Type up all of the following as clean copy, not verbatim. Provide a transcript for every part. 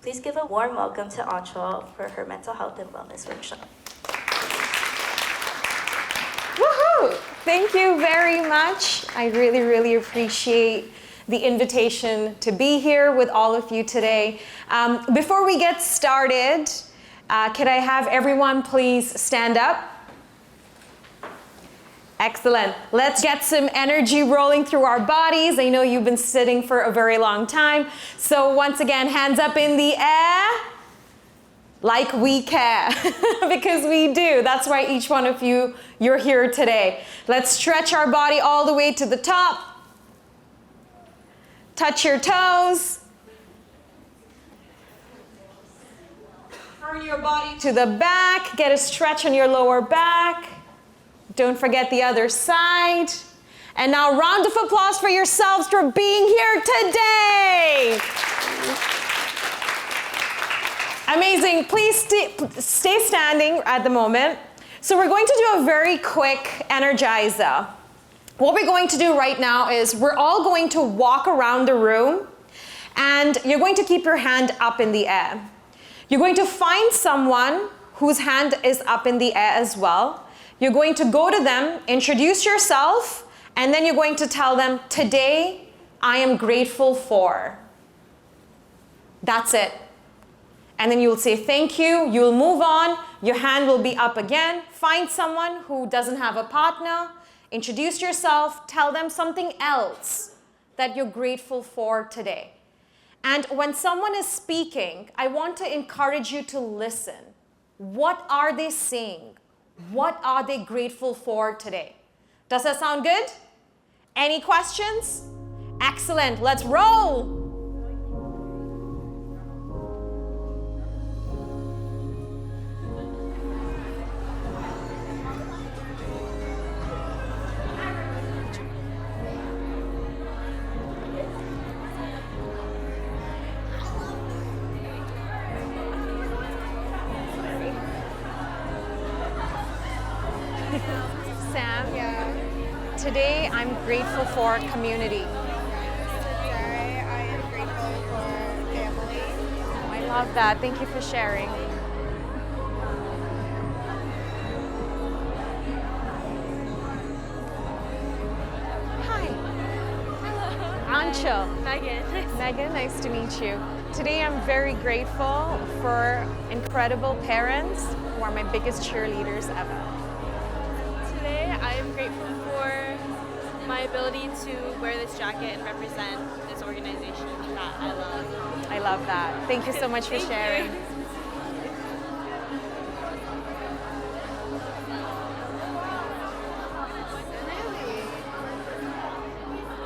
Please give a warm welcome to Aanchal for her mental health and wellness workshop. Woohoo! Thank you very much. I really, really appreciate the invitation to be here with all of you today. Before we get started, could I have everyone please stand up? Excellent. Let's get some energy rolling through our bodies. I know you've been sitting for a very long time. So once again, hands up in the air, like we care, because we do. That's why each one of you, you're here today. Let's stretch our body all the way to the top. Touch your toes. Turn your body to the back. Get a stretch on your lower back. Don't forget the other side. And now round of applause for yourselves for being here today. Amazing. Please stay standing at the moment. So we're going to do a very quick energizer. What we're going to do right now is we're all going to walk around the room, and you're going to keep your hand up in the air. You're going to find someone whose hand is up in the air as well. You're going to go to them, introduce yourself, and then you're going to tell them, today I am grateful for. That's it. And then you'll say thank you, you'll move on, your hand will be up again. Find someone who doesn't have a partner, introduce yourself, tell them something else that you're grateful for today. And when someone is speaking, I want to encourage you to listen. What are they saying? What are they grateful for today? Does that sound good? Any questions? Excellent, let's roll. Today, I'm grateful for community. Today, I am grateful for family. I love that. Thank you for sharing. Hi. Hello. Anchal. Megan. Megan, nice to meet you. Today, I'm very grateful for incredible parents who are my biggest cheerleaders ever. Today, I am grateful for my ability to wear this jacket and represent this organization that I love. I love that. Thank you so much for sharing. You.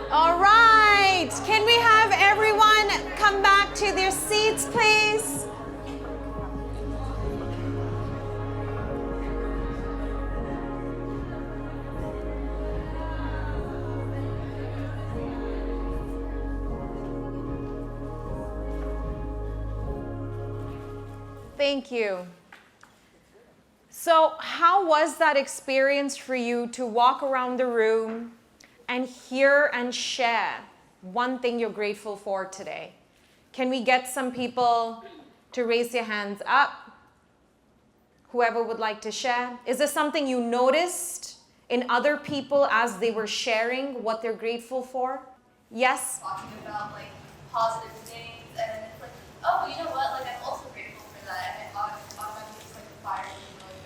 All right. Can we have everyone come back to their seats, please? Thank you. So how was that experience for you to walk around the room and hear and share one thing you're grateful for today? Can we get some people to raise their hands up? Whoever would like to share. Is there something you noticed in other people as they were sharing what they're grateful for? Yes? Talking about like positive things, and then it's like, oh, you know what? Like I'm also grateful for that, and it automatically just like fires you, really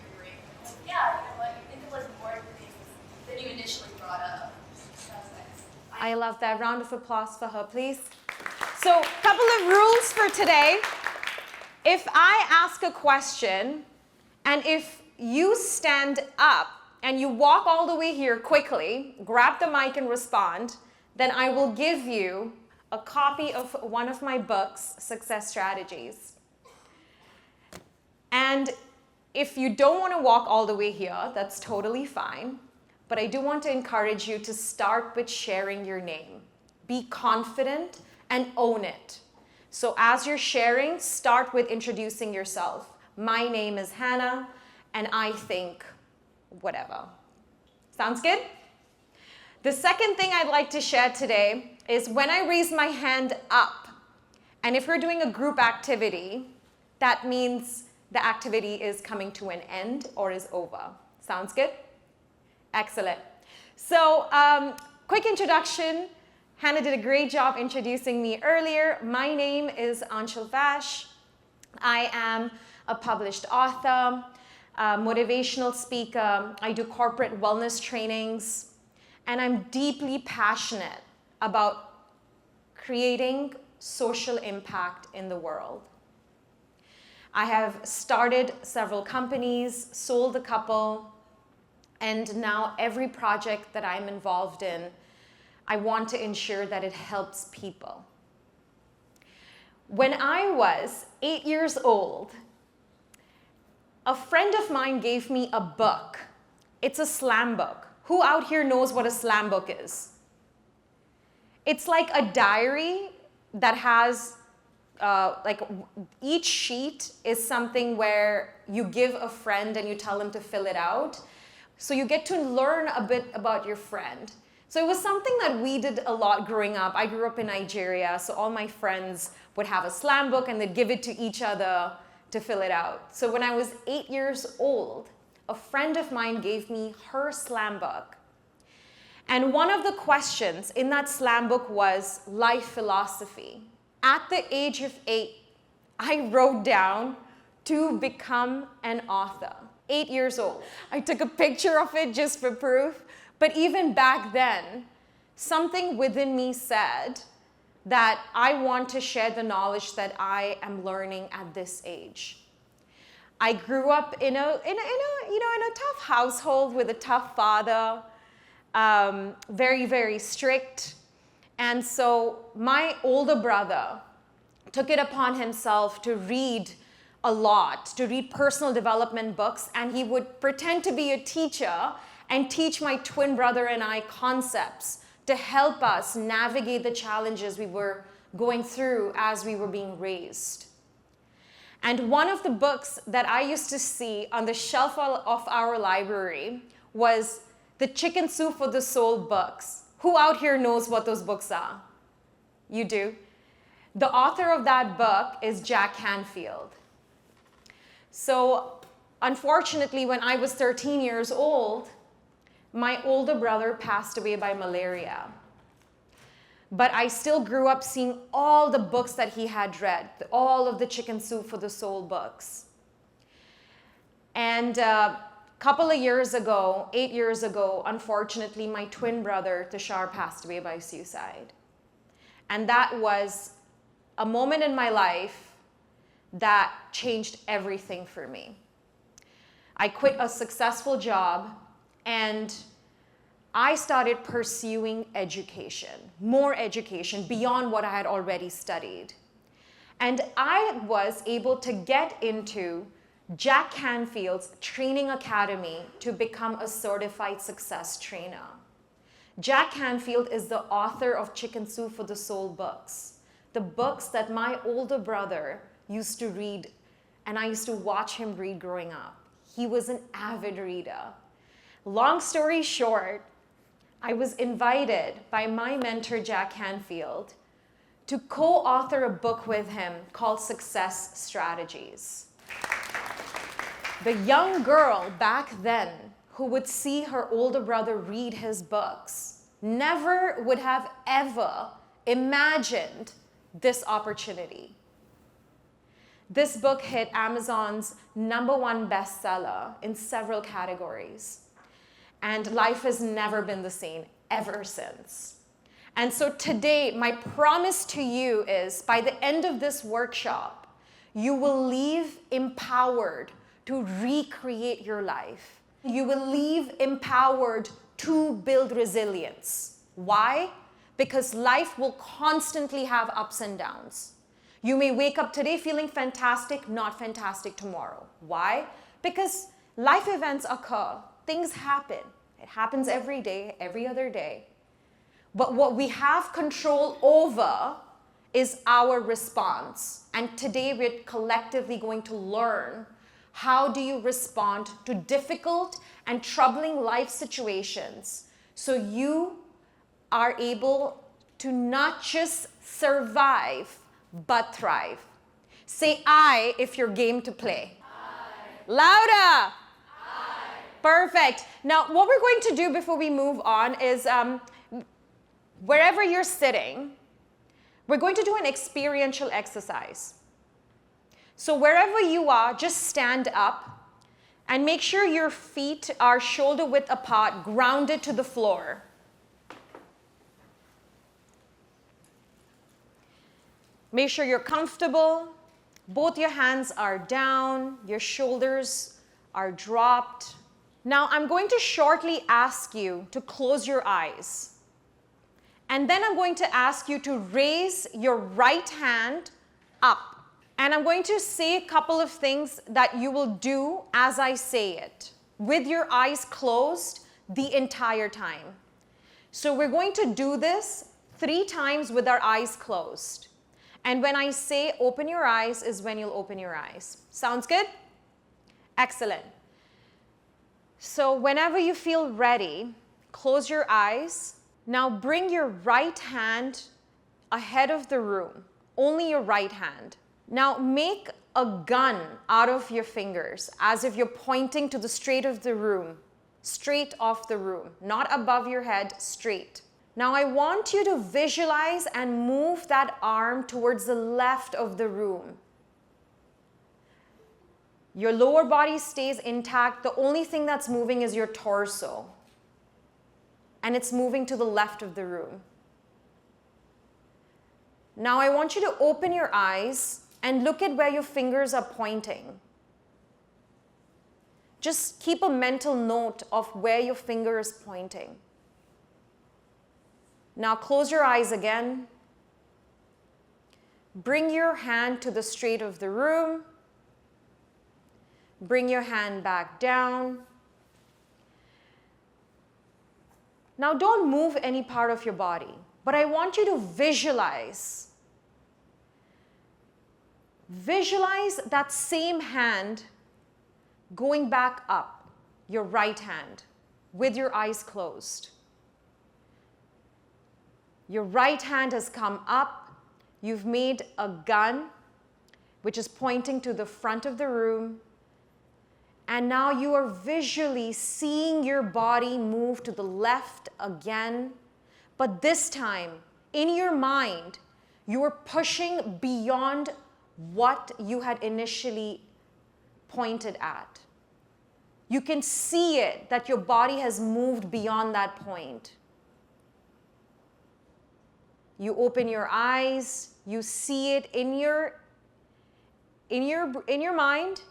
your brain. Like, yeah, you know what? You think of like more things than you initially brought up. That's nice. I love that. Round of applause for her, please. So, couple of rules for today. If I ask a question, and if you stand up and you walk all the way here quickly, grab the mic and respond, then I will give you a copy of one of my books, Success Strategies. And if you don't want to walk all the way here, that's totally fine. But I do want to encourage you to start with sharing your name. Be confident and own it. So as you're sharing, start with introducing yourself. My name is Hannah, and I think whatever. Sounds good? The second thing I'd like to share today is when I raise my hand up And if we're doing a group activity, that means the activity is coming to an end or is over. Sounds good? Excellent. So, quick introduction. Hannah did a great job introducing me earlier. My name is Aanchal Vash. I am a published author, a motivational speaker. I do corporate wellness trainings, and I'm deeply passionate about creating social impact in the world. I have started several companies, sold a couple, and now every project that I'm involved in, I want to ensure that it helps people. When I was 8 years old, a friend of mine gave me a book. It's a slam book. Who out here knows what a slam book is? It's like a diary that has each sheet is something where you give a friend and you tell them to fill it out. So you get to learn a bit about your friend. So it was something that we did a lot growing up. I grew up in Nigeria, so all my friends would have a slam book and they'd give it to each other to fill it out. So when I was 8 years old, a friend of mine gave me her slam book. And one of the questions in that slam book was life philosophy. At the age of 8, I wrote down to become an author. 8 years old. I took a picture of it just for proof. But even back then, something within me said that I want to share the knowledge that I am learning at this age. I grew up in a tough household with a tough father, very, very strict. And so my older brother took it upon himself to read a lot, to read personal development books, and he would pretend to be a teacher and teach my twin brother and I concepts to help us navigate the challenges we were going through as we were being raised. And one of the books that I used to see on the shelf of our library was the Chicken Soup for the Soul books. Who out here knows what those books are? You do? The author of that book is Jack Canfield. So, unfortunately, when I was 13 years old, my older brother passed away by malaria. But I still grew up seeing all the books that he had read, all of the Chicken Soup for the Soul books. And couple of years ago, 8 years ago, unfortunately, my twin brother, Tushar, passed away by suicide. And that was a moment in my life that changed everything for me. I quit a successful job and I started pursuing education, more education beyond what I had already studied. And I was able to get into Jack Canfield's training academy to become a certified success trainer. Jack Canfield is the author of Chicken Soup for the Soul books, the books that my older brother used to read and I used to watch him read growing up. He was an avid reader. Long story short, I was invited by my mentor, Jack Canfield, to co-author a book with him called Success Strategies. The young girl back then who would see her older brother read his books never would have ever imagined this opportunity. This book hit Amazon's #1 bestseller in several categories. And life has never been the same ever since. And so today, my promise to you is by the end of this workshop, you will leave empowered to recreate your life. You will leave empowered to build resilience. Why? Because life will constantly have ups and downs. You may wake up today feeling fantastic, not fantastic tomorrow. Why? Because life events occur. Things happen. It happens every day, every other day. But what we have control over is our response. And today we're collectively going to learn how do you respond to difficult and troubling life situations so you are able to not just survive, but thrive. Say I if you're game to play. I. Louder. I. Perfect. Now, what we're going to do before we move on is wherever you're sitting, we're going to do an experiential exercise. So wherever you are, just stand up and make sure your feet are shoulder width apart, grounded to the floor. Make sure you're comfortable. Both your hands are down, your shoulders are dropped. Now I'm going to shortly ask you to close your eyes. And then I'm going to ask you to raise your right hand up. And I'm going to say a couple of things that you will do as I say it, with your eyes closed the entire time. So we're going to do this 3 times with our eyes closed. And when I say open your eyes is when you'll open your eyes. Sounds good? Excellent. So whenever you feel ready, close your eyes. Now bring your right hand ahead of the room, only your right hand. Now make a gun out of your fingers as if you're pointing to the straight of the room, straight off the room, not above your head, straight. Now I want you to visualize and move that arm towards the left of the room. Your lower body stays intact. The only thing that's moving is your torso. And it's moving to the left of the room. Now I want you to open your eyes and look at where your fingers are pointing. Just keep a mental note of where your finger is pointing. Now close your eyes again. Bring your hand to the straight of the room. Bring your hand back down. Now don't move any part of your body, but I want you to visualize. Visualize that same hand going back up, your right hand, with your eyes closed. Your right hand has come up. You've made a gun, which is pointing to the front of the room. And now you are visually seeing your body move to the left again. But this time, in your mind, you are pushing beyond what you had initially pointed at. You can see it, that your body has moved beyond that point. You open your eyes, you see it in your mind.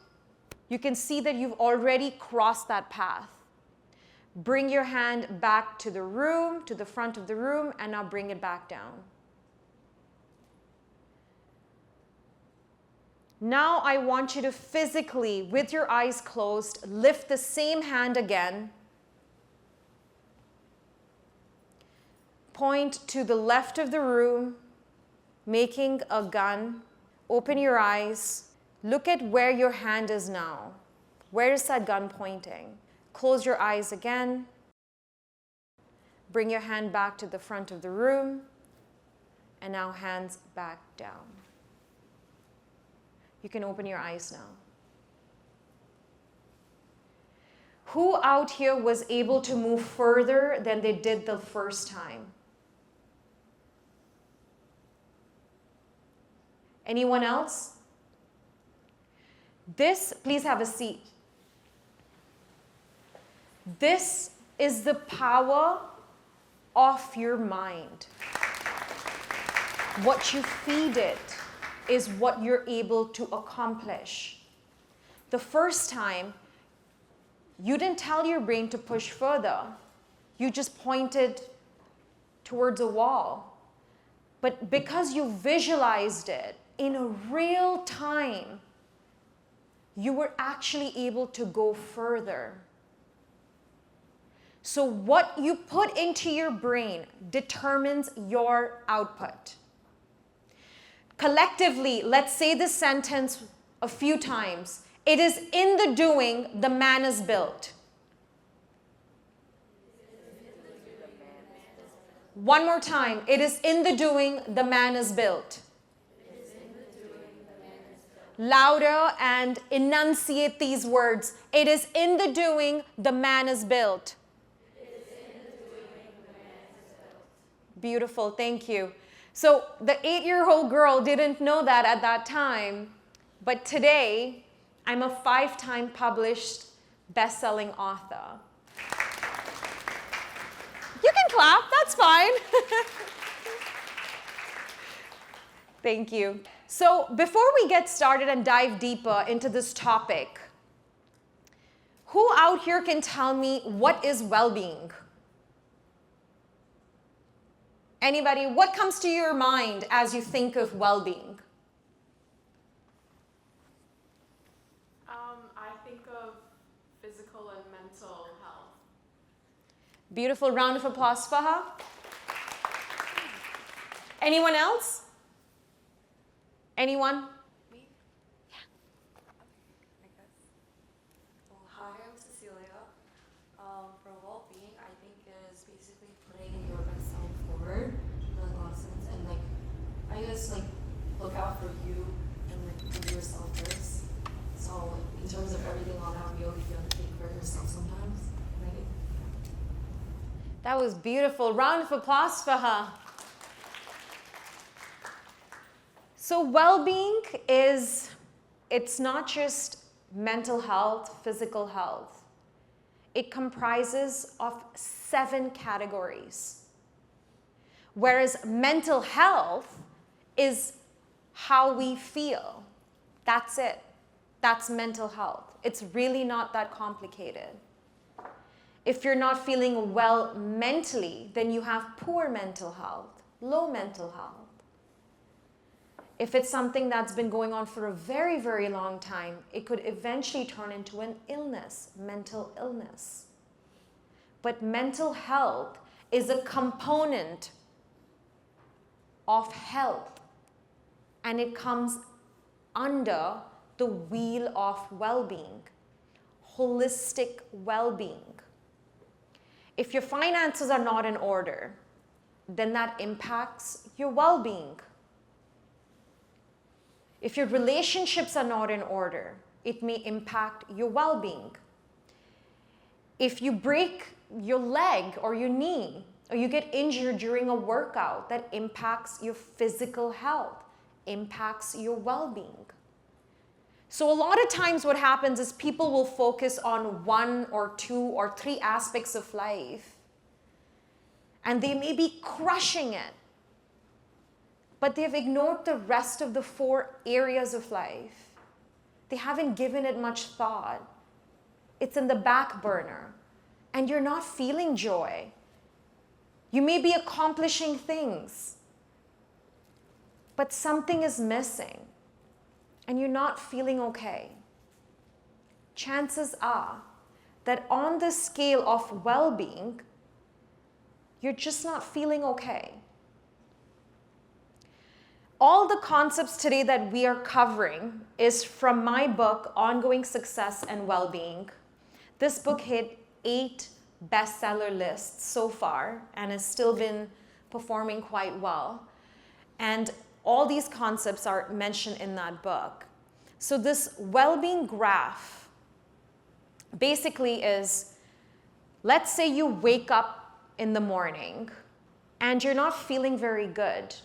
You can see that you've already crossed that path. Bring your hand back to the room, to the front of the room, and now bring it back down. Now I want you to physically, with your eyes closed, lift the same hand again. Point to the left of the room, making a gun. Open your eyes. Look at where your hand is now. Where is that gun pointing? Close your eyes again. Bring your hand back to the front of the room. And now hands back down. You can open your eyes now. Who out here was able to move further than they did the first time? Anyone else? This, please have a seat. This is the power of your mind. What you feed it is what you're able to accomplish. The first time, you didn't tell your brain to push further. You just pointed towards a wall. But because you visualized it in a real time, you were actually able to go further. So what you put into your brain determines your output. Collectively, let's say this sentence a few times. It is in the doing the man is built. One more time. It is in the doing the man is built. louder and enunciate these words. It is in the doing the man is built. Beautiful, thank you. So the 8-year-old girl didn't know that at that time, but today I'm a 5-time published best-selling author. You can clap, that's fine. Thank you. So before we get started and dive deeper into this topic, who out here can tell me what is well-being? Anybody, what comes to your mind as you think of well-being? I think of physical and mental health. Beautiful round of applause for her. Anyone else? Anyone? Me? Yeah. I guess. Well, hi, I'm Cecilia. For well-being, I think is basically putting your best self forward in the lessons and I guess look out for you and put yourself first. So in terms of everything on that wheel, you have to think for yourself sometimes, right? That was beautiful. Round of applause for her. So well-being it's not just mental health, physical health. It comprises of 7 categories. Whereas mental health is how we feel. That's it. That's mental health. It's really not that complicated. If you're not feeling well mentally, then you have poor mental health, low mental health. If it's something that's been going on for a very, very long time, it could eventually turn into an illness, mental illness. But mental health is a component of health, and it comes under the wheel of well-being, holistic well-being. If your finances are not in order, then that impacts your well-being. If your relationships are not in order, it may impact your well-being. If you break your leg or your knee, or you get injured during a workout, that impacts your physical health, impacts your well-being. So a lot of times what happens is people will focus on 1 or 2 or 3 aspects of life, and they may be crushing it, but they've ignored the rest of the 4 areas of life. They haven't given it much thought. It's in the back burner, and you're not feeling joy. You may be accomplishing things, but something is missing, and you're not feeling okay. Chances are that on the scale of well-being, you're just not feeling okay. All the concepts today that we are covering is from my book, Ongoing Success and Wellbeing. This book hit 8 bestseller lists so far and has still been performing quite well. And all these concepts are mentioned in that book. So this well-being graph basically is, let's say you wake up in the morning and you're not feeling very good.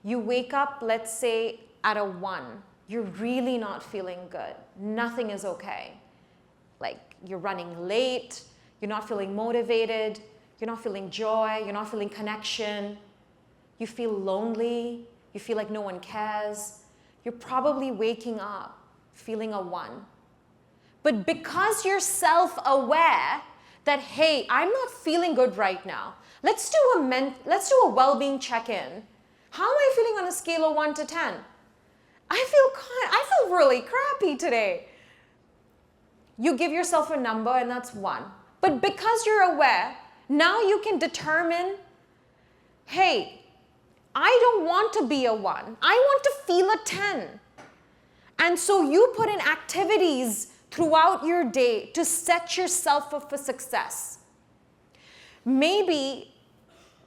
You wake up, let's say, at a 1. You're really not feeling good. Nothing is okay. Like, you're running late, you're not feeling motivated, you're not feeling joy, you're not feeling connection. You feel lonely, you feel like no one cares. You're probably waking up feeling a 1. But because you're self-aware that, hey, I'm not feeling good right now, let's do a well-being check-in. How am I feeling on a scale of 1 to 10? I feel really crappy today. You give yourself a number and that's 1. But because you're aware, now you can determine, hey, I don't want to be a 1. I want to feel a 10. And so you put in activities throughout your day to set yourself up for success. Maybe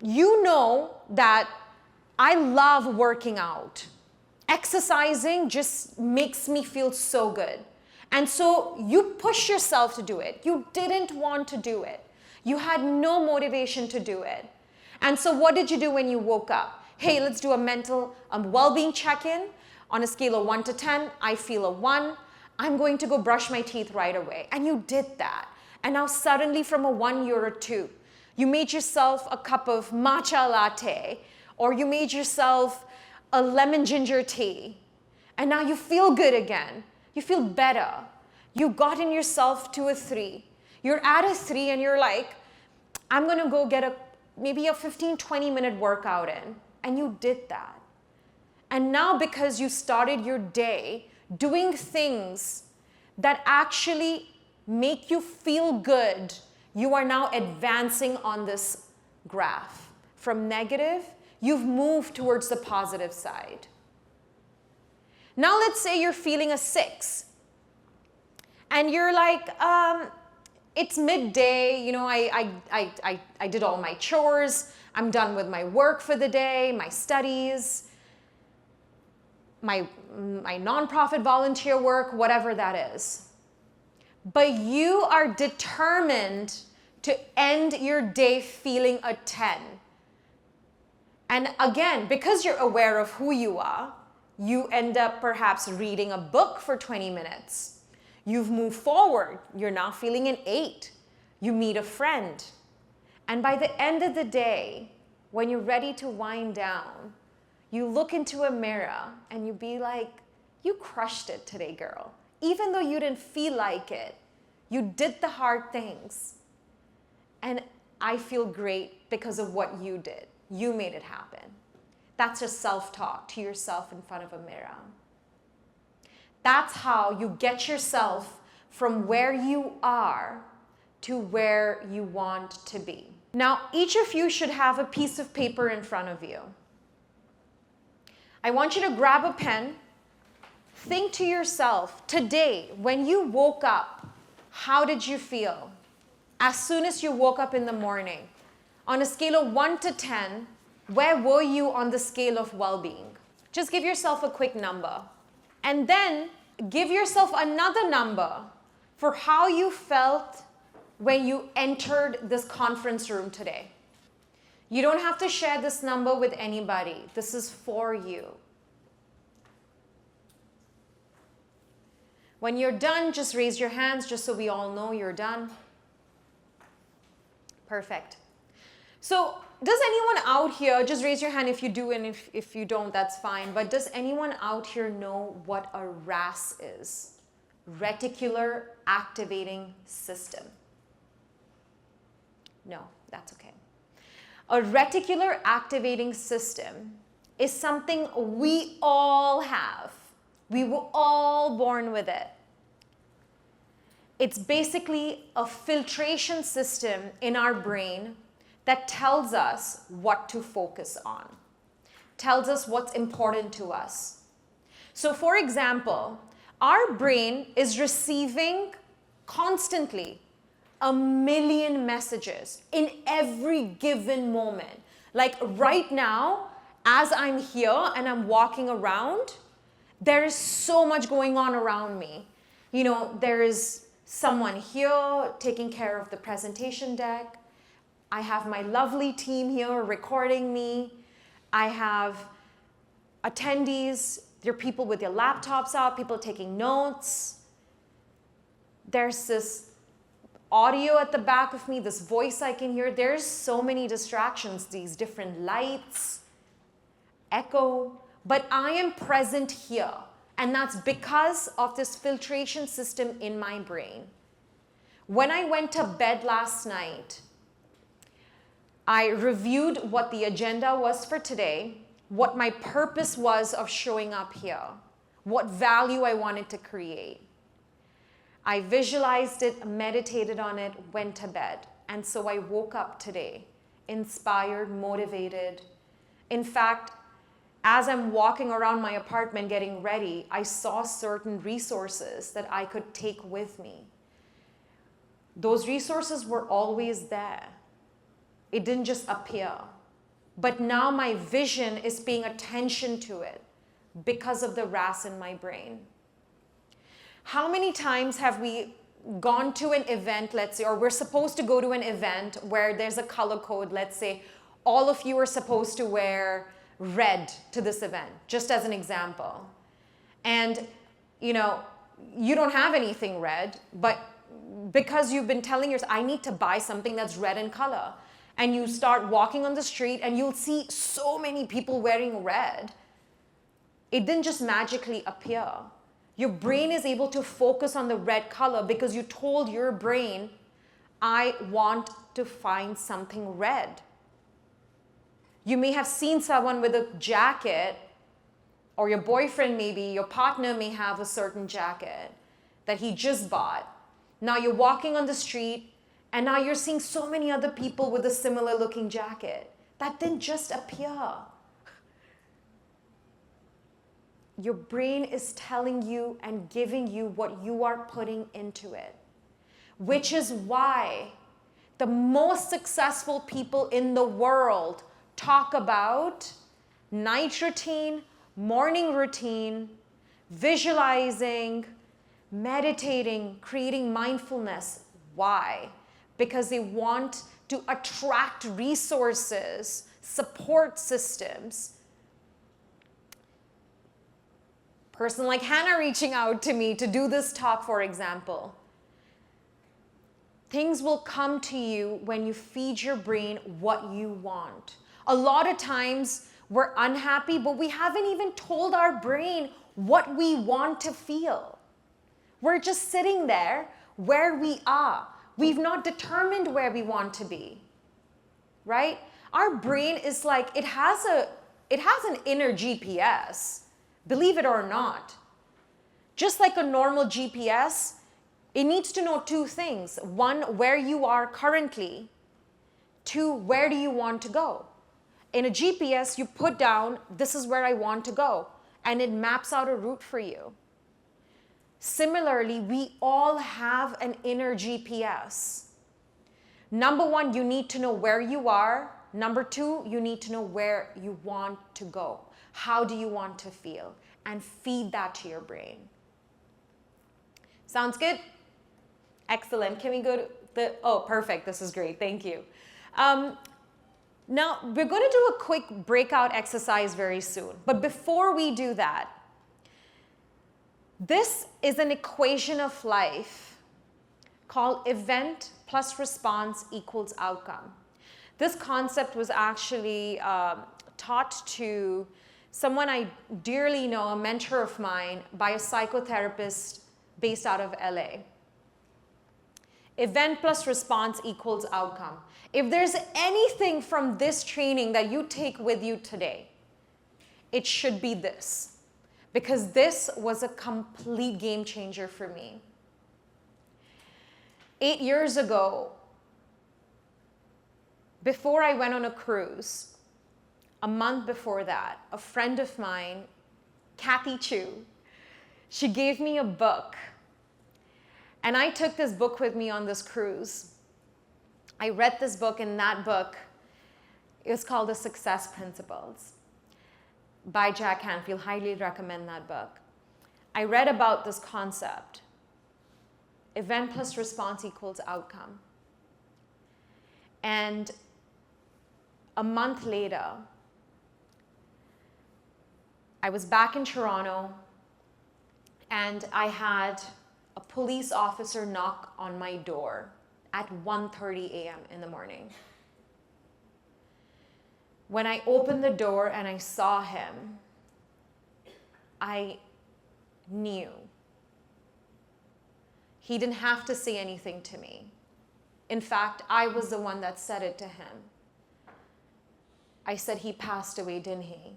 you know that I love working out. Exercising just makes me feel so good. And so you push yourself to do it. You didn't want to do it. You had no motivation to do it. And so what did you do when you woke up? Hey, let's do a mental well-being check-in. On a scale of 1 to 10, I feel a 1. I'm going to go brush my teeth right away. And you did that. And now suddenly from a 1, you're a 2. You made yourself a cup of matcha latte, or you made yourself a lemon ginger tea. And now you feel good again. You feel better. You've gotten yourself to a 3. You're at a 3 and you're like, I'm going to go get maybe a 15, 20-minute workout in. And you did that. And now because you started your day doing things that actually make you feel good, you are now advancing on this graph. From negative, you've moved towards the positive side. Now let's say you're feeling a 6. And you're like, it's midday, you know, I did all my chores, I'm done with my work for the day, my studies, my nonprofit volunteer work, whatever that is. But you are determined to end your day feeling a 10. And again, because you're aware of who you are, you end up perhaps reading a book for 20 minutes. You've moved forward. You're now feeling an 8. You meet a friend. And by the end of the day, when you're ready to wind down, you look into a mirror and you be like, you crushed it today, girl. Even though you didn't feel like it, you did the hard things. And I feel great because of what you did. You made it happen. That's just self-talk to yourself in front of a mirror. That's how you get yourself from where you are to where you want to be. Now, each of you should have a piece of paper in front of you. I want you to grab a pen. Think to yourself, today, when you woke up, how did you feel? As soon as you woke up in the morning, on a scale of 1 to 10, where were you on the scale of well-being? Just give yourself a quick number. And then give yourself another number for how you felt when you entered this conference room today. You don't have to share this number with anybody. This is for you. When you're done, just raise your hands just so we all know you're done. Perfect. So does anyone out here, just raise your hand if you do, and if you don't, that's fine. But does anyone out here know what a RAS is? Reticular Activating System. No, that's okay. A reticular activating system is something we all have. We were all born with it. It's basically a filtration system in our brain that tells us what to focus on, tells us what's important to us. So for example, our brain is receiving constantly 1 million messages in every given moment. Like right now, as I'm here and I'm walking around, there is so much going on around me. You know, there is someone here taking care of the presentation deck. I have my lovely team here recording me. I have attendees. There are people with their laptops out, people taking notes. There's this audio at the back of me, this voice I can hear. There's so many distractions, these different lights, echo, but I am present here. And that's because of this filtration system in my brain. When I went to bed last night, I reviewed what the agenda was for today, what my purpose was of showing up here, what value I wanted to create. I visualized it, meditated on it, went to bed. And so I woke up today, inspired, motivated. In fact, as I'm walking around my apartment getting ready, I saw certain resources that I could take with me. Those resources were always there. It didn't just appear. But now my vision is paying attention to it because of the RAS in my brain. How many times have we gone to an event, let's say, or we're supposed to go to an event where there's a color code, let's say, all of you are supposed to wear red to this event, just as an example. And, you know, you don't have anything red, but because you've been telling yourself, I need to buy something that's red in color. And you start walking on the street and you'll see so many people wearing red. It didn't just magically appear. Your brain is able to focus on the red color because you told your brain, I want to find something red. You may have seen someone with a jacket, or your boyfriend maybe, your partner may have a certain jacket that he just bought. Now you're walking on the street and now you're seeing so many other people with a similar looking jacket. That didn't just appear. Your brain is telling you and giving you what you are putting into it. Which is why the most successful people in the world talk about night routine, morning routine, visualizing, meditating, creating mindfulness. Why? Because they want to attract resources, support systems. Person like Hannah reaching out to me to do this talk, for example. Things will come to you when you feed your brain what you want. A lot of times we're unhappy, but we haven't even told our brain what we want to feel. We're just sitting there where we are. We've not determined where we want to be, right? Our brain is like, it has an inner GPS, believe it or not. Just like a normal GPS, it needs to know two things. One, where you are currently. Two, where do you want to go? In a GPS, you put down, this is where I want to go, and it maps out a route for you. Similarly, we all have an inner GPS. Number one, you need to know where you are. Number two, you need to know where you want to go. How do you want to feel? And feed that to your brain. Sounds good? Excellent. Can we go to the, oh, perfect. This is great. Thank you. Now, we're going to do a quick breakout exercise very soon. But before we do that, this is an equation of life called event plus response equals outcome. This concept was actually taught to someone I dearly know, a mentor of mine, by a psychotherapist based out of LA. Event plus response equals outcome. If there's anything from this training that you take with you today, it should be this, because this was a complete game changer for me. 8 years ago, before I went on a cruise, a month before that, a friend of mine, Kathy Chu, she gave me a book. And I took this book with me on this cruise. I read this book, and that book is called The Success Principles by Jack Canfield. Highly recommend that book. I read about this concept. Event plus response equals outcome. And a month later, I was back in Toronto, and I had a police officer knock on my door at 1:30 a.m. in the morning. When I opened the door and I saw him, I knew. He didn't have to say anything to me. In fact, I was the one that said it to him. I said, he passed away, didn't he?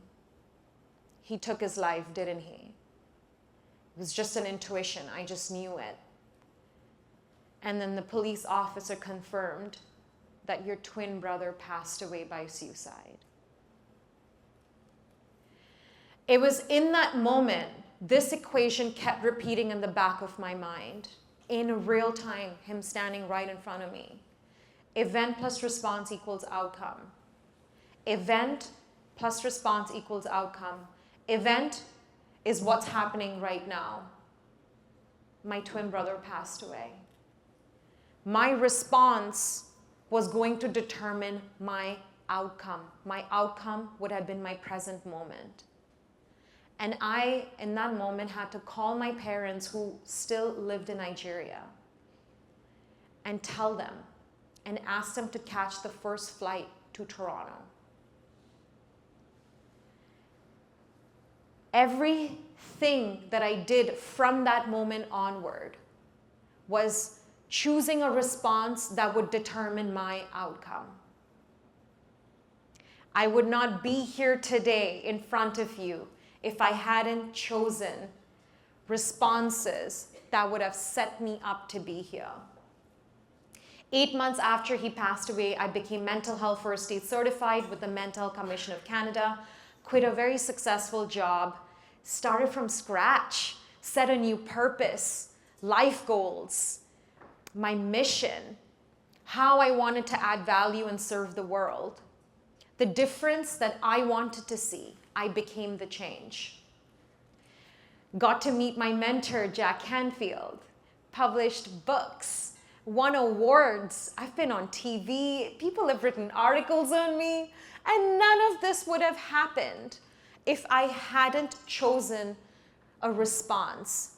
He took his life, didn't he? It was just an intuition. I just knew it. And then the police officer confirmed that your twin brother passed away by suicide. It was in that moment, this equation kept repeating in the back of my mind. In real time, him standing right in front of me. Event plus response equals outcome. Event plus response equals outcome. Event is what's happening right now. My twin brother passed away. My response was going to determine my outcome. My outcome would have been my present moment. And I, in that moment, had to call my parents who still lived in Nigeria and tell them and ask them to catch the first flight to Toronto. Everything that I did from that moment onward was choosing a response that would determine my outcome. I would not be here today in front of you if I hadn't chosen responses that would have set me up to be here. 8 months after he passed away, I became mental health first aid certified with the Mental Health Commission of Canada, quit a very successful job, started from scratch, set a new purpose, life goals, my mission, how I wanted to add value and serve the world, the difference that I wanted to see. I became the change. Got to meet my mentor, Jack Canfield, published books, won awards. I've been on TV. People have written articles on me. And none of this would have happened if I hadn't chosen a response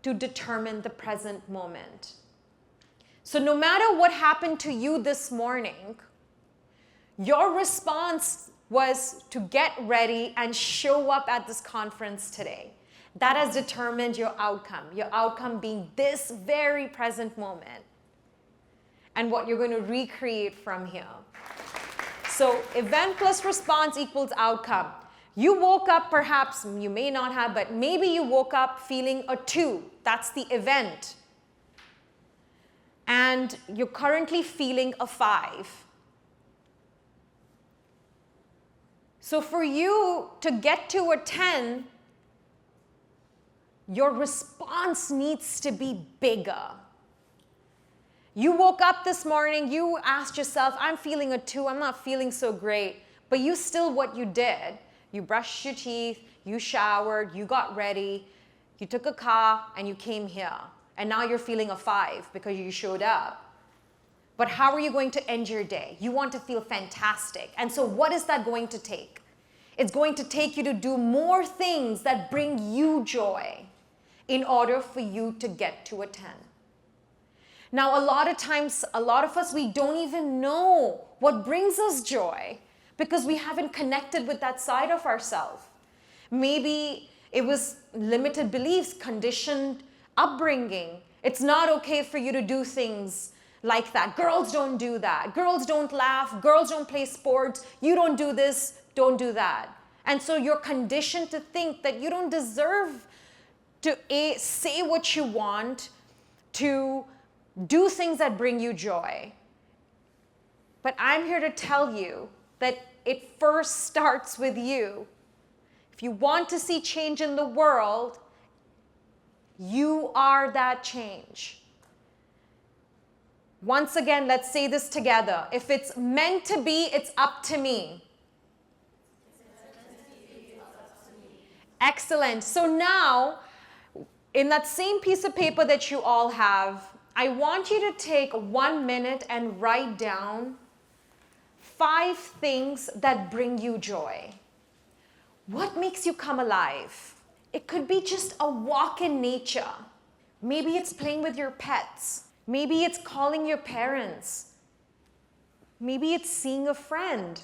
to determine the present moment. So no matter what happened to you this morning, your response was to get ready and show up at this conference today. That has determined your outcome being this very present moment and what you're going to recreate from here. So event plus response equals outcome. You woke up, perhaps you may not have, but maybe you woke up feeling a 2. That's the event. And you're currently feeling a 5. So for you to get to a 10, your response needs to be bigger. You woke up this morning, you asked yourself, I'm feeling a 2, I'm not feeling so great. But you still, what you did, you brushed your teeth, you showered, you got ready, you took a car, and you came here. And now you're feeling a 5 because you showed up. But how are you going to end your day? You want to feel fantastic. And so what is that going to take? It's going to take you to do more things that bring you joy in order for you to get to a 10. Now, a lot of times, a lot of us, we don't even know what brings us joy because we haven't connected with that side of ourselves. Maybe it was limited beliefs, conditioned upbringing. It's not okay for you to do things like that. Girls don't do that. Girls don't laugh. Girls don't play sports. You don't do this, don't do that. And so you're conditioned to think that you don't deserve to say what you want, to do things that bring you joy. But I'm here to tell you that it first starts with you. If you want to see change in the world, you are that change. Once again, let's say this together. If it's meant to be, it's up to me. Excellent. So now, in that same piece of paper that you all have, I want you to take 1 minute and write down 5 things that bring you joy. What makes you come alive? It could be just a walk in nature. Maybe it's playing with your pets. Maybe it's calling your parents. Maybe it's seeing a friend.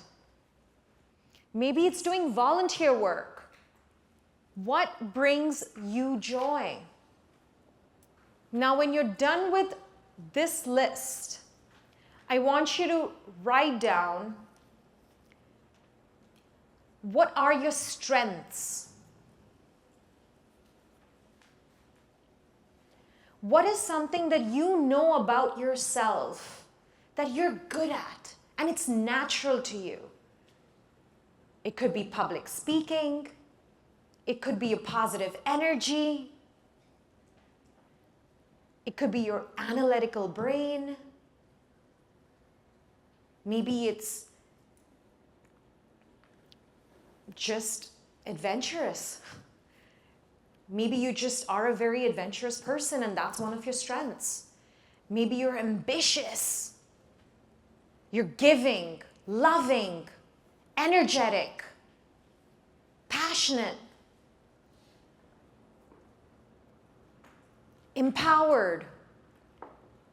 Maybe it's doing volunteer work. What brings you joy? Now, when you're done with this list, I want you to write down what are your strengths? What is something that you know about yourself that you're good at and it's natural to you? It could be public speaking. It could be your positive energy. It could be your analytical brain. Maybe it's just adventurous. Maybe you just are a very adventurous person and that's one of your strengths. Maybe you're ambitious. You're giving, loving, energetic, passionate, empowered.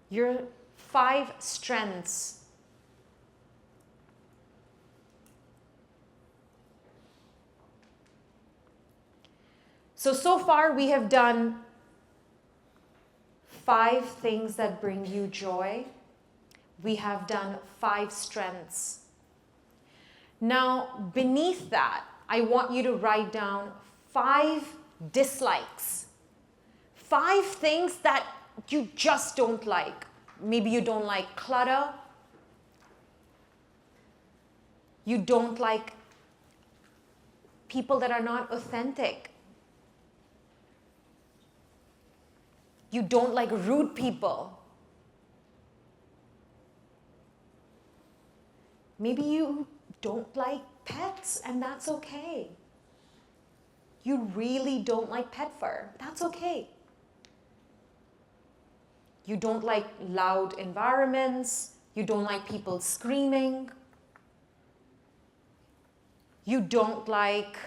Your 5 strengths. So far we have done 5 things that bring you joy. We have done 5 strengths. Now, beneath that, I want you to write down 5 dislikes. 5 things that you just don't like. Maybe you don't like clutter. You don't like people that are not authentic. You don't like rude people. Maybe you don't like pets, and that's okay. You really don't like pet fur. That's okay. You don't like loud environments. You don't like people screaming. You don't like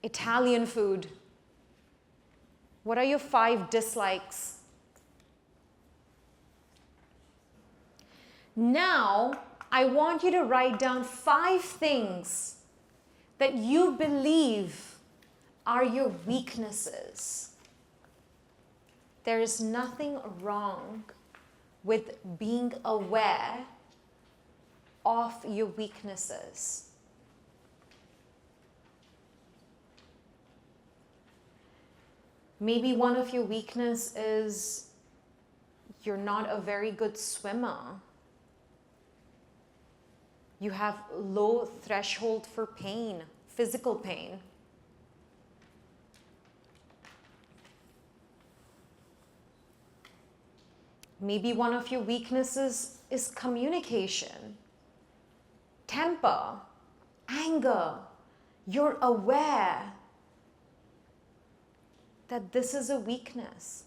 Italian food. What are your 5 dislikes? Now, I want you to write down 5 things that you believe are your weaknesses. There is nothing wrong with being aware of your weaknesses. Maybe one of your weaknesses is you're not a very good swimmer. You have low threshold for pain, physical pain. Maybe one of your weaknesses is communication, temper, anger. You're aware that this is a weakness.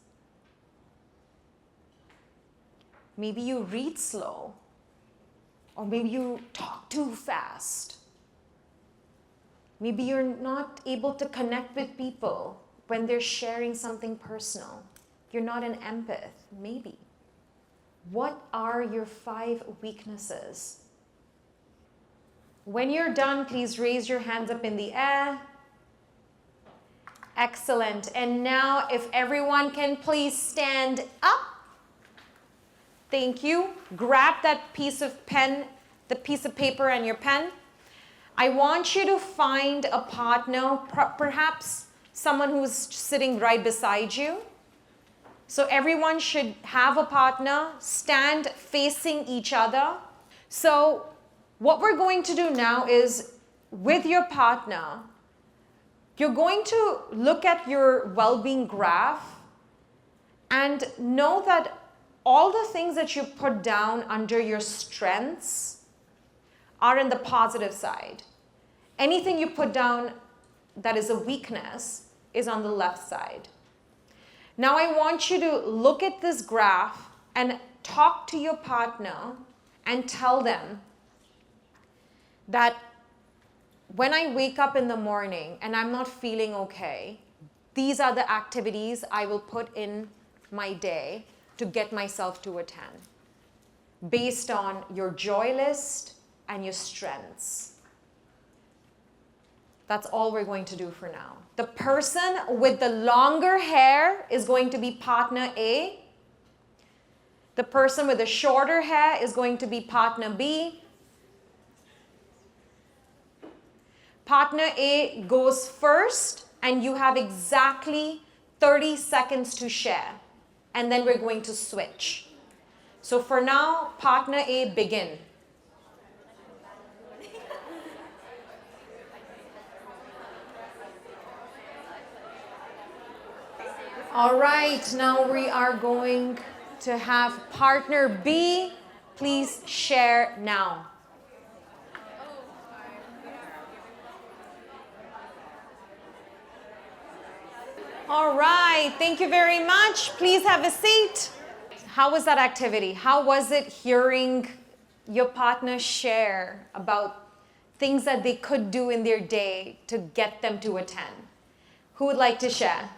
Maybe you read slow, or maybe you talk too fast. Maybe you're not able to connect with people when they're sharing something personal. You're not an empath, maybe. What are your 5 weaknesses? When you're done, please raise your hands up in the air. Excellent. And now, if everyone can please stand up. Thank you. Grab that piece of pen, the piece of paper and your pen. I want you to find a partner, perhaps someone who's sitting right beside you. So everyone should have a partner, stand facing each other. So what we're going to do now is, with your partner, you're going to look at your well-being graph and know that all the things that you put down under your strengths are in the positive side. Anything you put down that is a weakness is on the left side. Now I want you to look at this graph and talk to your partner and tell them that when I wake up in the morning and I'm not feeling okay, these are the activities I will put in my day to get myself to a 10, based on your joy list and your strengths. That's all we're going to do for now. The person with the longer hair is going to be partner A. The person with the shorter hair is going to be partner B. Partner A goes first, and you have exactly 30 seconds to share. And then we're going to switch. So for now, partner A, begin. All right, now we are going to have partner B. Please share now. All right, thank you very much. Please have a seat. How was that activity? How was it hearing your partner share about things that they could do in their day to get them to a 10? Who would like to share?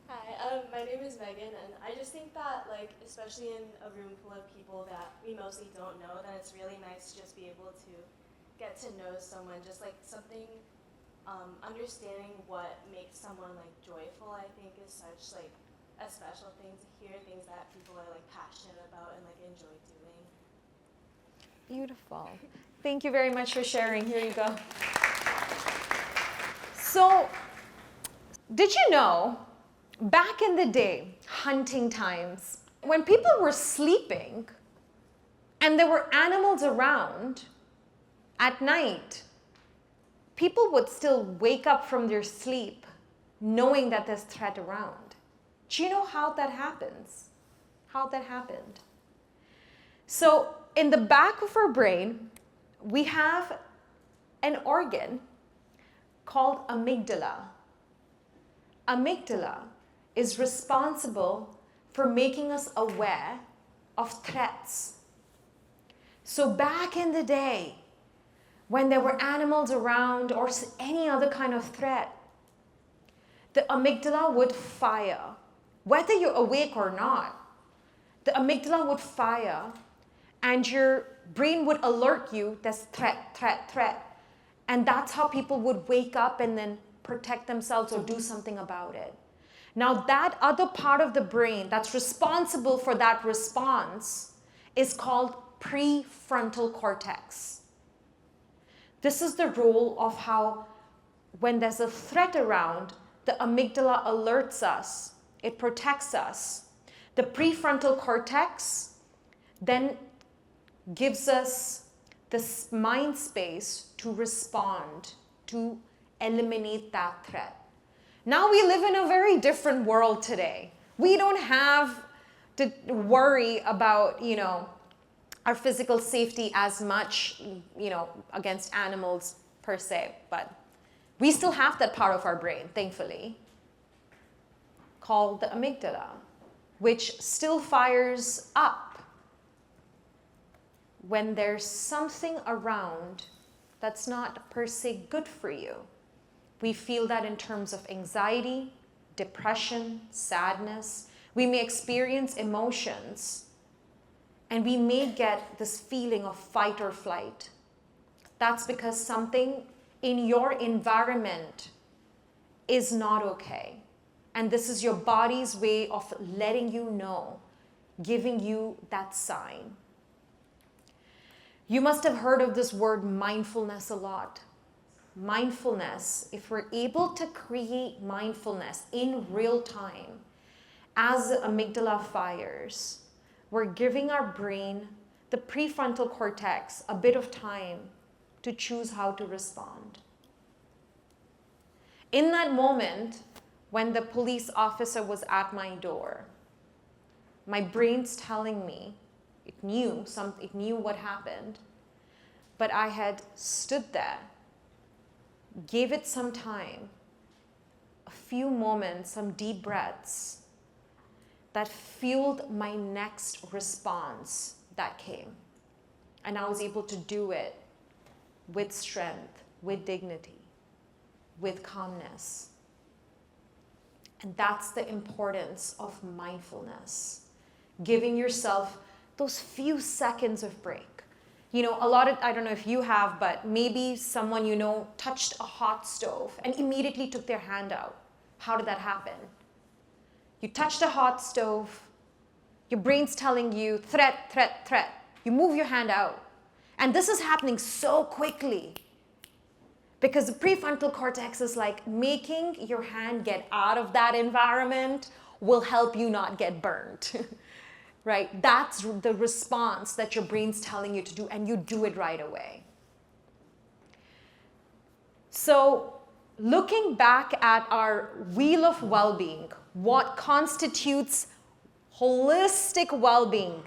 Hi, my name is Megan, and I just think that, like, especially in a room full of people that we mostly don't know, that it's really nice to just be able to get to know someone, just like something, understanding what makes someone like joyful, I think is such like a special thing to hear, things that people are like passionate about and like enjoy doing. Beautiful. Thank you very much for sharing. Here you go. So, did you know, back in the day, hunting times, when people were sleeping and there were animals around at night, people would still wake up from their sleep knowing that there's threat around. Do you know how that happens? How that happened? So, in the back of our brain, we have an organ called amygdala. Amygdala is responsible for making us aware of threats. So back in the day, when there were animals around or any other kind of threat, the amygdala would fire. Whether you're awake or not, the amygdala would fire and your brain would alert you there's threat, threat, threat. And that's how people would wake up and then protect themselves or do something about it. Now that other part of the brain that's responsible for that response is called prefrontal cortex. This is the role of how when there's a threat around, the amygdala alerts us, it protects us. The prefrontal cortex then gives us this mind space to respond, to eliminate that threat. Now we live in a very different world today. We don't have to worry about, our physical safety as much, against animals per se, but we still have that part of our brain, thankfully, called the amygdala, which still fires up when there's something around that's not per se good for you. We feel that in terms of anxiety, depression, sadness. We may experience emotions, and we may get this feeling of fight or flight. That's because something in your environment is not okay. And this is your body's way of letting you know, giving you that sign. You must have heard of this word mindfulness a lot. Mindfulness, if we're able to create mindfulness in real time, as the amygdala fires, we're giving our brain, the prefrontal cortex, a bit of time to choose how to respond. In that moment, when the police officer was at my door, my brain's telling me, it knew what happened, but I had stood there, gave it some time, a few moments, some deep breaths, that fueled my next response that came. And I was able to do it with strength, with dignity, with calmness. And that's the importance of mindfulness. Giving yourself those few seconds of break. I don't know if you have, but maybe someone touched a hot stove and immediately took their hand out. How did that happen? You touched a hot stove, your brain's telling you, threat, threat, threat. You move your hand out. And this is happening so quickly because the prefrontal cortex is like making your hand get out of that environment will help you not get burned, right? That's the response that your brain's telling you to do, and you do it right away. So looking back at our wheel of well-being, what constitutes holistic well-being,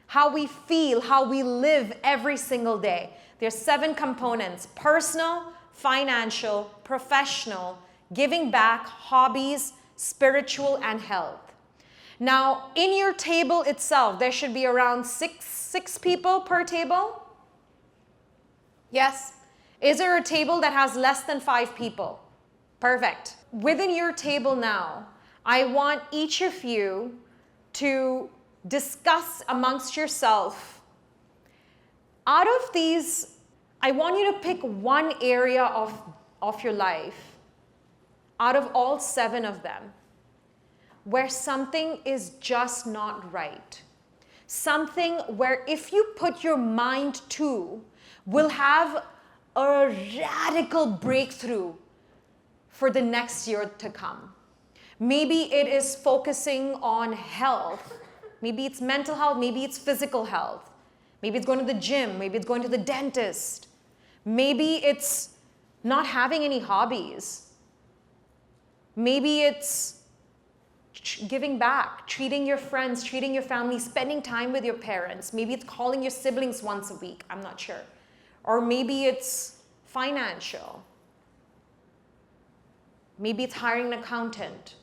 how we feel, how we live every single day. There's 7 components: personal, financial, professional, giving back, hobbies, spiritual, and health. Now, in your table itself, there should be around six people per table. Yes? Is there a table that has less than 5 people? Perfect. Within your table now, I want each of you to discuss amongst yourself. Out of these, I want you to pick one area of your life, out of all 7 of them, where something is just not right. Something where if you put your mind to, will have a radical breakthrough for the next year to come. Maybe it is focusing on health. Maybe it's mental health, maybe it's physical health. Maybe it's going to the gym, maybe it's going to the dentist. Maybe it's not having any hobbies. Maybe it's giving back, treating your friends, treating your family, spending time with your parents. Maybe it's calling your siblings once a week, I'm not sure. Or maybe it's financial. Maybe it's hiring an accountant.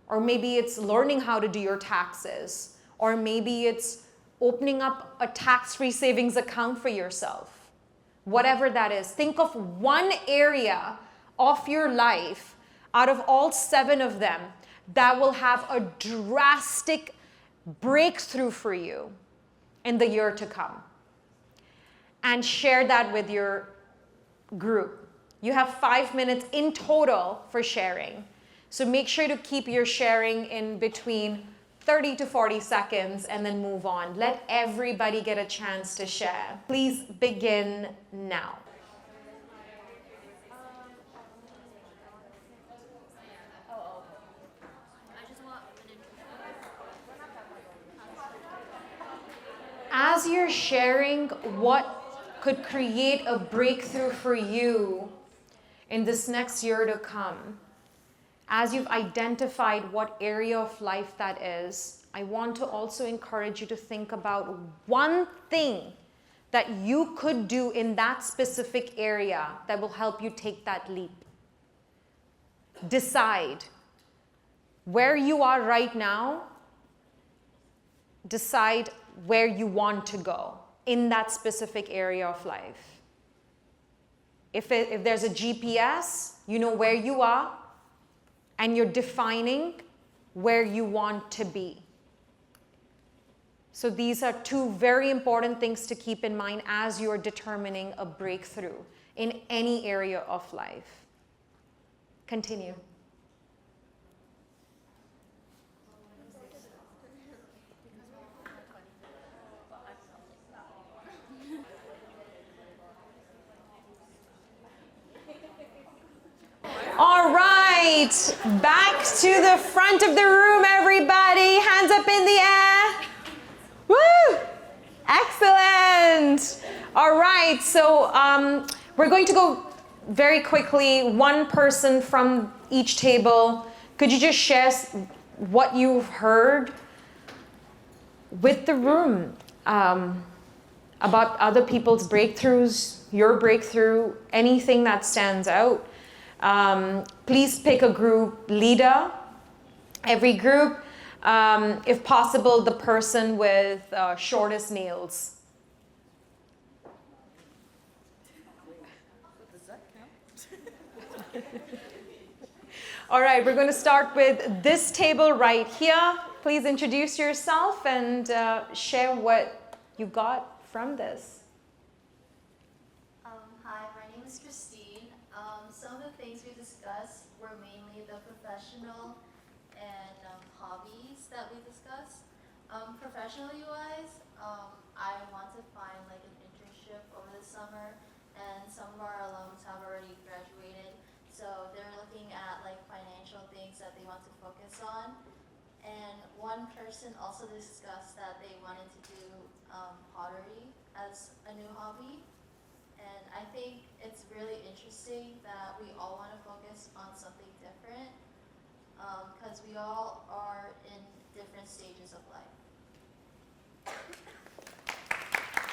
Or maybe it's learning how to do your taxes. Or maybe it's opening up a tax-free savings account for yourself. Whatever that is, think of one area of your life out of all 7 of them that will have a drastic breakthrough for you in the year to come. And share that with your group. You have 5 minutes in total for sharing. So make sure to keep your sharing in between 30 to 40 seconds and then move on. Let everybody get a chance to share. Please begin now. As you're sharing what could create a breakthrough for you in this next year to come, as you've identified what area of life that is, I want to also encourage you to think about one thing that you could do in that specific area that will help you take that leap. Decide where you are right now. Decide where you want to go in that specific area of life. If there's a GPS, you know where you are, and you're defining where you want to be. So these are 2 very important things to keep in mind as you're determining a breakthrough in any area of life. Continue. All right, back to the front of the room, everybody. Hands up in the air. Woo! Excellent. All right, so we're going to go very quickly, one person from each table. Could you just share what you've heard with the room about other people's breakthroughs, your breakthrough, anything that stands out? Please pick a group leader. Every group, if possible, the person with shortest nails. All right, we're going to start with this table right here. Please introduce yourself and share what you got from this. Hi, my name is Christine. Some of the things we discussed were mainly the professional and hobbies that we discussed. Professionally wise, I want to find like an internship over the summer, and some of our alums have already graduated, so they're looking at like financial things that they want to focus on. And one person also discussed that they wanted to do pottery as a new hobby. And I think it's really interesting that we all want to focus on something different, because we all are in different stages of life.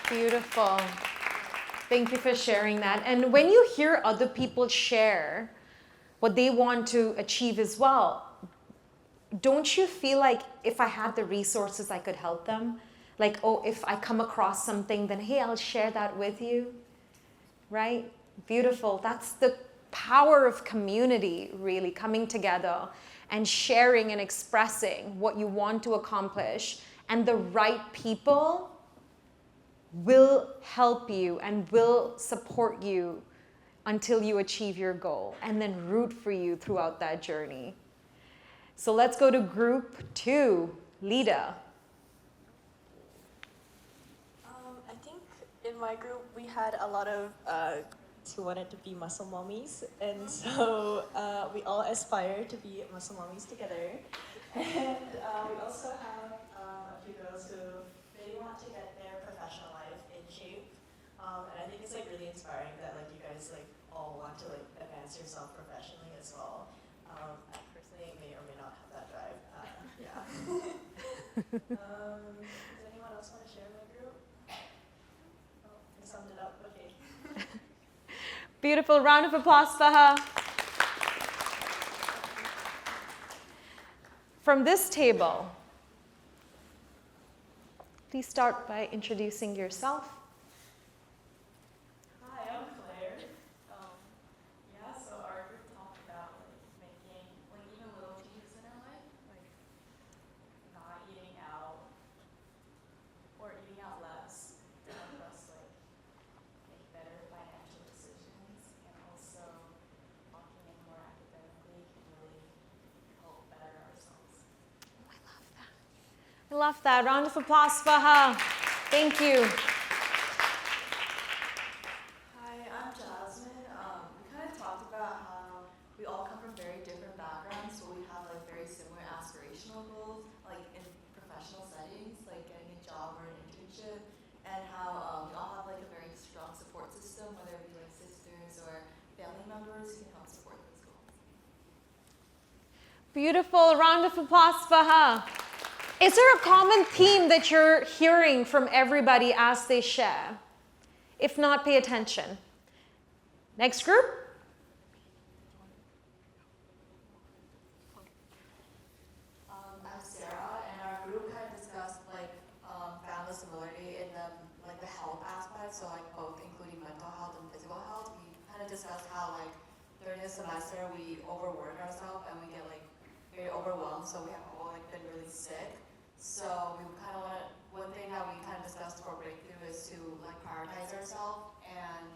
Beautiful. Thank you for sharing that. And when you hear other people share what they want to achieve as well, don't you feel like if I had the resources, I could help them? Like, oh, if I come across something, then hey, I'll share that with you, right? Beautiful. That's the power of community, really, coming together and sharing and expressing what you want to accomplish. And the right people will help you and will support you until you achieve your goal, and then root for you throughout that journey. So let's go to group 2, Lida. I think in my group we had a lot of who wanted to be muscle mommies, and so we all aspire to be muscle mommies together. And we also have a few girls who really want to get their professional life in shape. And I think it's like really inspiring that like you guys like all want to like advance yourself professionally as well. I personally may or may not have that drive. Yeah. Does anyone else want to share in my group? Oh, I summed it up. Okay. Beautiful. Round of applause for her. From this table, please start by introducing yourself. Hi, I'm Claire. Yeah, so our group talked about like making like even little changes in our life, like not eating out or eating out less to help us like make better financial decisions, and also locking in more academically can really help better ourselves. I love that. Round of applause for her. Thank you. Hi, I'm Jasmine. We kind of talked about how we all come from very different backgrounds, but we have like very similar aspirational goals, like in professional settings, like getting a job or an internship, and how we all have like a very strong support system, whether it be like sisters or family members who can help support those goals. Beautiful. Round of applause for her. Is there a common theme that you're hearing from everybody as they share? If not, pay attention. Next group. I'm Sarah, and our group kind of discussed like found the similarity in like the health aspect, so like both including mental health and physical health. We kind of discussed how like during the semester we overwork ourselves and we get like very overwhelmed, so we have all like been really sick. So we kind of want one thing that we kind of discussed for breakthrough is to like prioritize ourselves and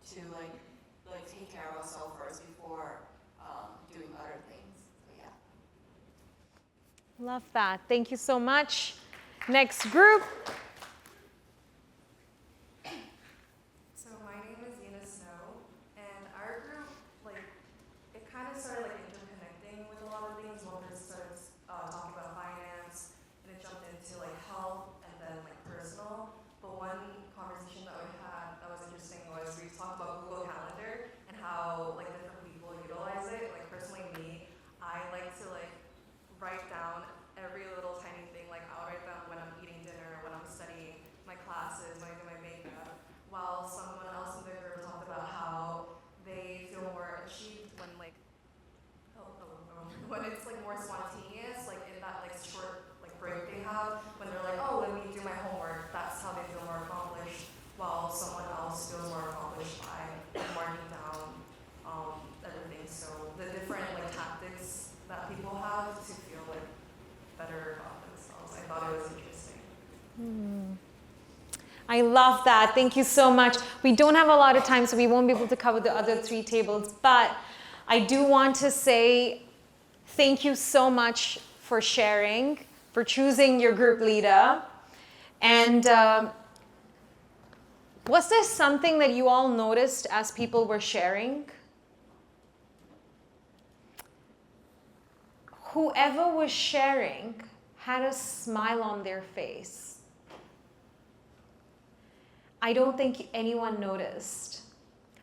to like take care of ourselves first before doing other things. So yeah. Love that. Thank you so much. Next group. So my name is Yena Snow, and our group, like, it kind of started like interconnecting with a lot of things. One person started talking about finance, and it jumped into like health and then like personal. But one conversation that we had that was interesting was we talked about Google Calendar and how like different people utilize it. Like personally me, I like to like write down every little tiny thing. Like I'll write down when I'm eating dinner, when I'm studying my classes, when I do my makeup. While someone else in the group talked about how they feel more achieved when like when it's like more spontaneous, like in that like short like break they have when they're like, oh, let me do my homework. That's how they feel more accomplished. While someone else feels more accomplished by marking down everything. So the different like tactics that people have to feel like better about themselves. I thought it was interesting. I love that. Thank you so much. We don't have a lot of time, so we won't be able to cover the other 3 tables, but I do want to say thank you so much for sharing, for choosing your group leader. And was there something that you all noticed as people were sharing? Whoever was sharing had a smile on their face. I don't think anyone noticed.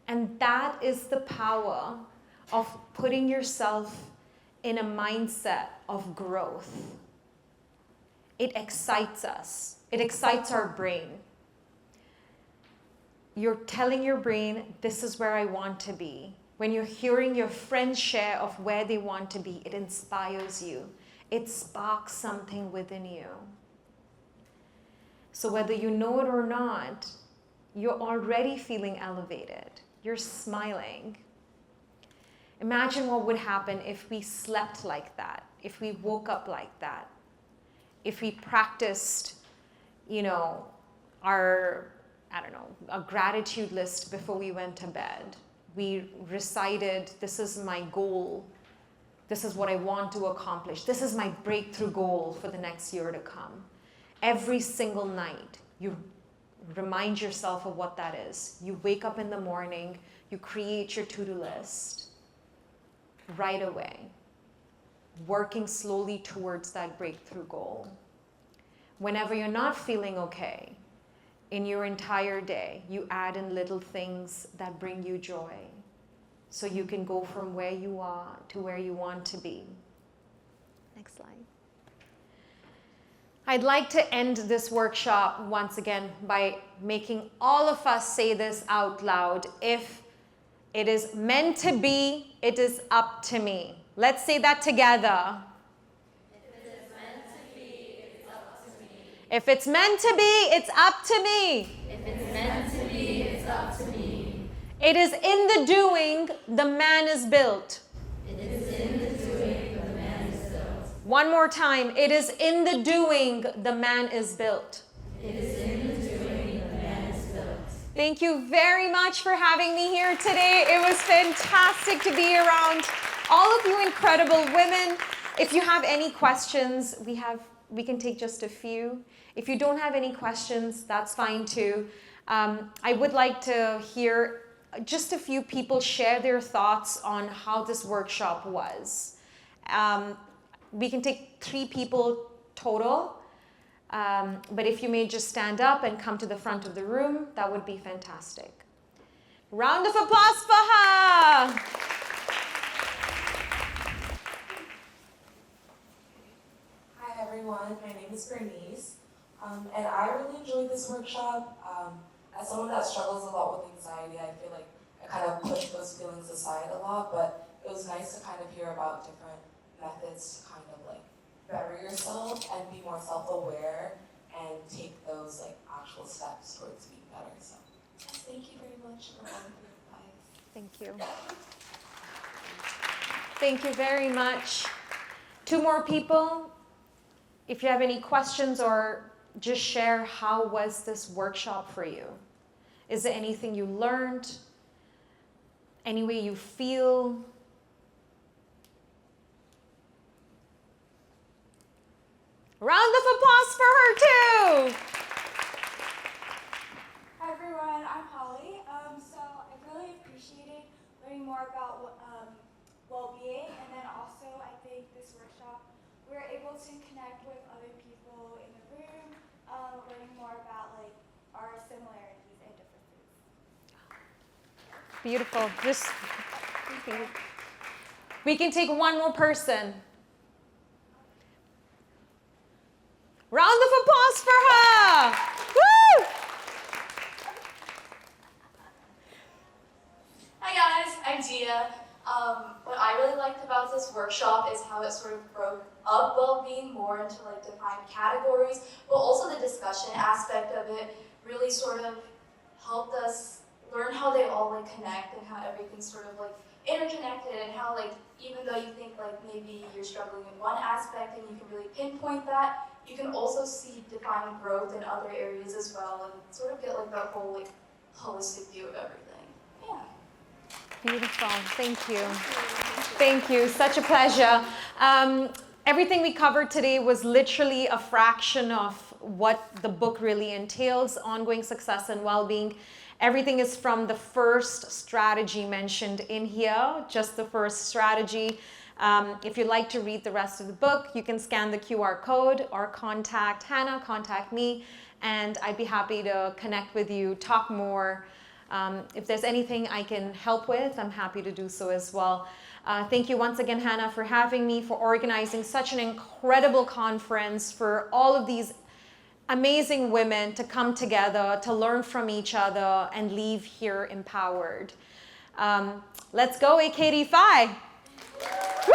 And that is the power of putting yourself in a mindset of growth. It excites us. It excites our brain. you're telling your brain, this is where I want to be. When you're hearing your friends share of where they want to be, it inspires you. It sparks something within you. So whether you know it or not, you're already feeling elevated. You're smiling. Imagine what would happen if we slept like that, if we woke up like that, if we practiced, our a gratitude list before we went to bed. We recited, this is my goal. This is what I want to accomplish. This is my breakthrough goal for the next year to come. Every single night, you remind yourself of what that is. You wake up in the morning, you create your to-do list right away, working slowly towards that breakthrough goal. Whenever you're not feeling okay, in your entire day, you add in little things that bring you joy so you can go from where you are to where you want to be. Next slide. I'd like to end this workshop once again by making all of us say this out loud. If it is meant to be, it is up to me. Let's say that together. If it's meant to be, it's up to me. If it's meant to be, it's up to me. It is in the doing, the man is built. It is in the doing, the man is built. One more time. It is in the doing, the man is built. It is in the doing, the man is built. Thank you very much for having me here today. It was fantastic to be around all of you incredible women. If you have any questions, we can take just a few. If you don't have any questions, that's fine too. I would like to hear just a few people share their thoughts on how this workshop was. We can take 3 people total, but if you may just stand up and come to the front of the room, that would be fantastic. Round of applause for her! Hi everyone, my name is Bernice, and I really enjoyed this workshop. As someone that struggles a lot with anxiety, I feel like I kind of push those feelings aside a lot, but it was nice to kind of hear about different methods to kind of like better yourself and be more self-aware and take those like actual steps towards being better. So yes, thank you very much for all of your advice. Thank you. Thank you very much. 2 more people. If you have any questions or just share, how was this workshop for you? Is there anything you learned? Any way you feel? Round of applause for her too! Hi everyone, I'm Holly. So I really appreciated learning more about well-being, and then also I think this workshop we were able to connect with other people in the room, learning more about like our similarities and differences. Beautiful. We can take 1 more person. Round of applause for her! Woo! Hi guys, I'm Dia. What I really liked about this workshop is how it sort of broke up well-being more into like defined categories, but also the discussion aspect of it really sort of helped us learn how they all like connect and how everything's sort of like interconnected, and how like even though you think like maybe you're struggling in one aspect and you can really pinpoint that, you can also see defined growth in other areas as well and sort of get like that whole like holistic view of everything. Yeah. Beautiful. Thank you. Thank you. Such a pleasure. Everything we covered today was literally a fraction of what the book really entails, ongoing success and well-being. Everything is from the first strategy mentioned in here, just the first strategy. If you'd like to read the rest of the book, you can scan the QR code or contact Hannah, contact me, and I'd be happy to connect with you, talk more. If there's anything I can help with, I'm happy to do so as well. Thank you once again, Hannah, for having me, for organizing such an incredible conference, for all of these amazing women to come together, to learn from each other, and leave here empowered. Let's go, AKD Phi. Woo!